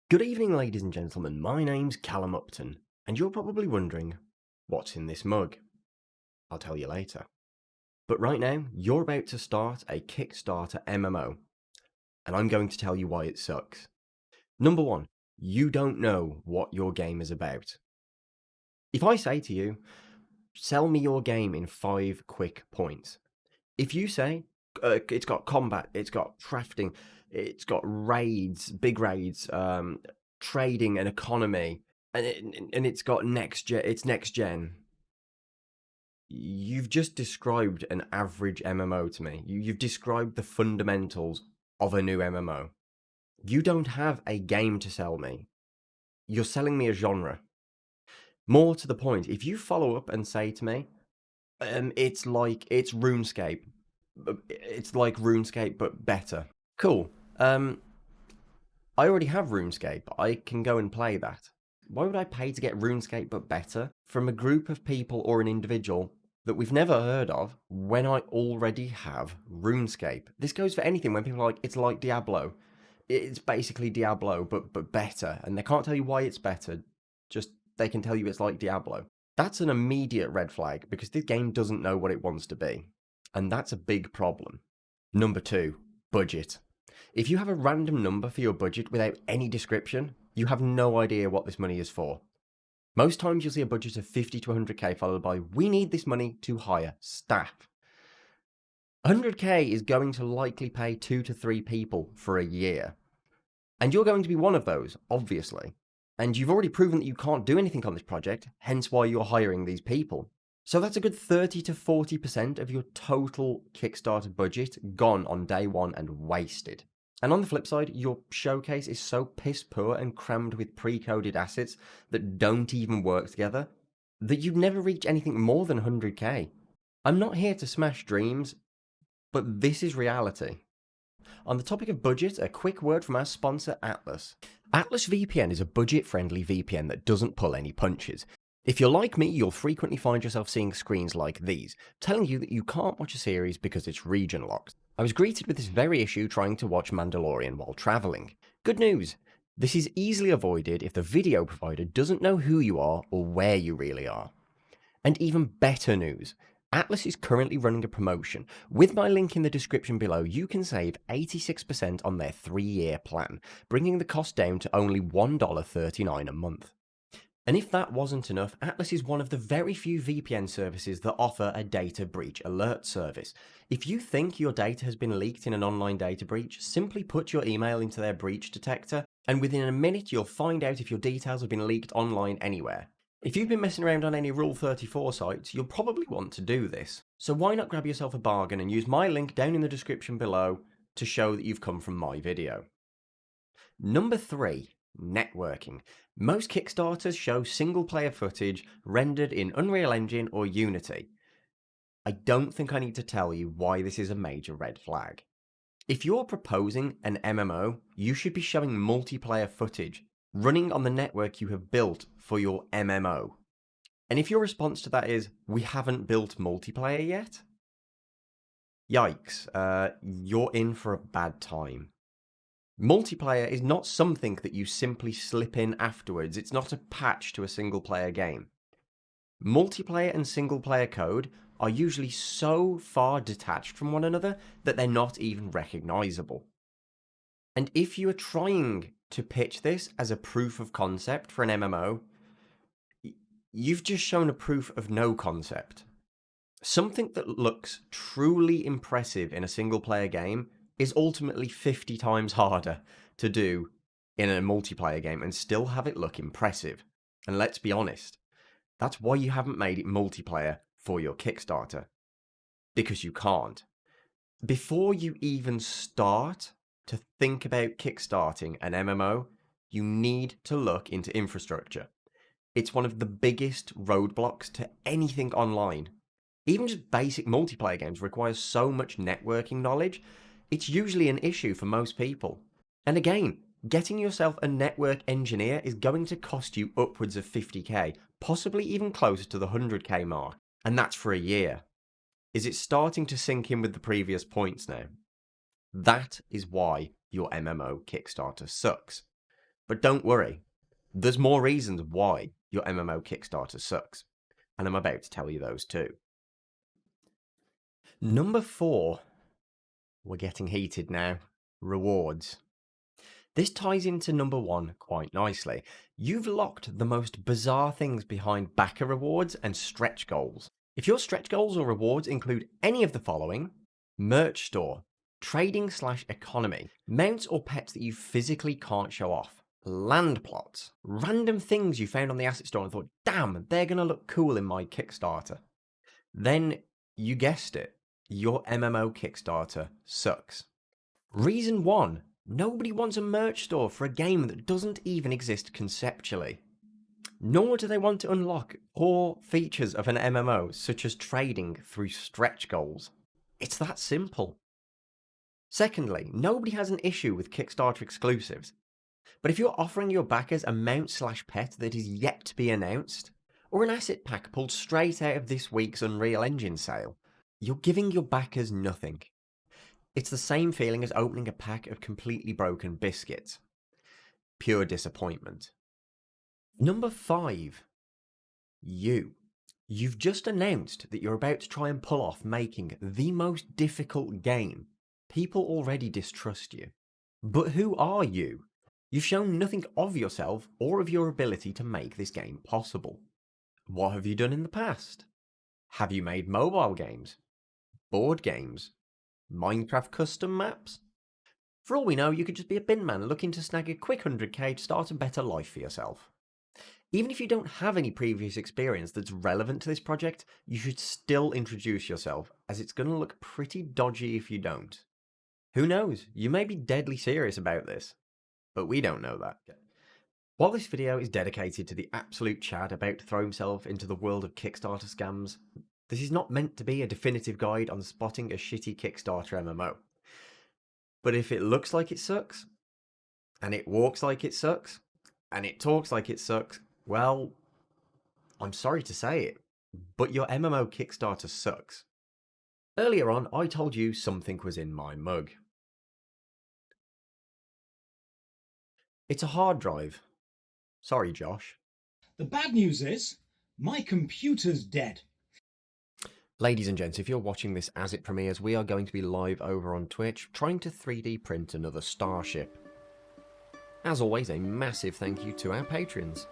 Good evening, ladies and gentlemen. My name's Callum Upton, and you're probably wondering, what's in this mug? I'll tell you later. But right now, you're about to start a Kickstarter MMO, and I'm going to tell you why it sucks. Number one, you don't know what your game is about. If I say to you, sell me your game in 5 quick points, if you say, it's got combat, it's got crafting, it's got raids, big raids, trading and economy, and it's got next gen. You've just described an average MMO to me. You've described the fundamentals of a new MMO. You don't have a game to sell me. You're selling me a genre. More to the point, if you follow up and say to me, it's RuneScape. It's like RuneScape, but better. Cool. I already have RuneScape. I can go and play that. Why would I pay to get RuneScape but better from a group of people or an individual that we've never heard of when I already have RuneScape? This goes for anything when people are like, it's like Diablo. It's basically Diablo, but better. And they can't tell you why it's better. Just they can tell you it's like Diablo. That's an immediate red flag because this game doesn't know what it wants to be. And that's a big problem. Number 2, budget. If you have a random number for your budget without any description, you have no idea what this money is for. Most times you'll see a budget of 50 to 100k followed by, we need this money to hire staff. 100k is going to likely pay 2 to 3 people for a year. And you're going to be one of those, obviously. And you've already proven that you can't do anything on this project, hence why you're hiring these people. So that's a good 30 to 40% of your total Kickstarter budget gone on day one and wasted. And on the flip side, your showcase is so piss poor and crammed with pre-coded assets that don't even work together that you'd never reach anything more than 100k. I'm not here to smash dreams, but this is reality. On the topic of budget, a quick word from our sponsor Atlas. Atlas VPN is a budget-friendly VPN that doesn't pull any punches. If you're like me, you'll frequently find yourself seeing screens like these, telling you that you can't watch a series because it's region locked. I was greeted with this very issue trying to watch Mandalorian while travelling. Good news! This is easily avoided if the video provider doesn't know who you are or where you really are. And even better news, Atlas is currently running a promotion. With my link in the description below, you can save 86% on their 3-year plan, bringing the cost down to only $1.39 a month. And if that wasn't enough, Atlas is one of the very few VPN services that offer a data breach alert service. If you think your data has been leaked in an online data breach, simply put your email into their breach detector, and within a minute you'll find out if your details have been leaked online anywhere. If you've been messing around on any Rule 34 sites, you'll probably want to do this. So why not grab yourself a bargain and use my link down in the description below to show that you've come from my video. Number 3. Networking. Most Kickstarters show single-player footage rendered in Unreal Engine or Unity. I don't think I need to tell you why this is a major red flag. If you're proposing an MMO, you should be showing multiplayer footage running on the network you have built for your MMO. And if your response to that is, we haven't built multiplayer yet? Yikes, you're in for a bad time. Multiplayer is not something that you simply slip in afterwards. It's not a patch to a single-player game. Multiplayer and single-player code are usually so far detached from one another that they're not even recognizable. And if you are trying to pitch this as a proof of concept for an MMO, you've just shown a proof of no concept. Something that looks truly impressive in a single-player game is ultimately 50 times harder to do in a multiplayer game and still have it look impressive. And let's be honest, that's why you haven't made it multiplayer for your Kickstarter. Because you can't. Before you even start to think about kickstarting an MMO, you need to look into infrastructure. It's one of the biggest roadblocks to anything online. Even just basic multiplayer games require so much networking knowledge. It's usually an issue for most people. And again, getting yourself a network engineer is going to cost you upwards of 50k, possibly even closer to the 100k mark, and that's for a year. Is it starting to sink in with the previous points now? That is why your MMO Kickstarter sucks. But don't worry, there's more reasons why your MMO Kickstarter sucks, and I'm about to tell you those too. Number 4, we're getting heated now, rewards. This ties into number 1 quite nicely. You've locked the most bizarre things behind backer rewards and stretch goals. If your stretch goals or rewards include any of the following: merch store, trading/economy, mounts or pets that you physically can't show off, land plots, random things you found on the asset store and thought, damn, they're going to look cool in my Kickstarter, then you guessed it, your MMO Kickstarter sucks. Reason 1. Nobody wants a merch store for a game that doesn't even exist conceptually. Nor do they want to unlock core features of an MMO, such as trading through stretch goals. It's that simple. Secondly, nobody has an issue with Kickstarter exclusives. But if you're offering your backers a mount/pet that is yet to be announced, or an asset pack pulled straight out of this week's Unreal Engine sale, you're giving your backers nothing. It's the same feeling as opening a pack of completely broken biscuits. Pure disappointment. Number 5. You've just announced that you're about to try and pull off making the most difficult game. People already distrust you. But who are you? You've shown nothing of yourself or of your ability to make this game possible. What have you done in the past? Have you made mobile games? Board games? Minecraft custom maps? For all we know, you could just be a bin man looking to snag a quick 100k to start a better life for yourself. Even if you don't have any previous experience that's relevant to this project, you should still introduce yourself, as it's going to look pretty dodgy if you don't. Who knows, you may be deadly serious about this, but we don't know that. While this video is dedicated to the absolute Chad about to throw himself into the world of Kickstarter scams, this is not meant to be a definitive guide on spotting a shitty Kickstarter MMO. But if it looks like it sucks, and it walks like it sucks, and it talks like it sucks, well, I'm sorry to say it, but your MMO Kickstarter sucks. Earlier on, I told you something was in my mug. It's a hard drive. Sorry, Josh. The bad news is, my computer's dead. Ladies and gents, if you're watching this as it premieres, we are going to be live over on Twitch, trying to 3D print another starship. As always, a massive thank you to our patrons.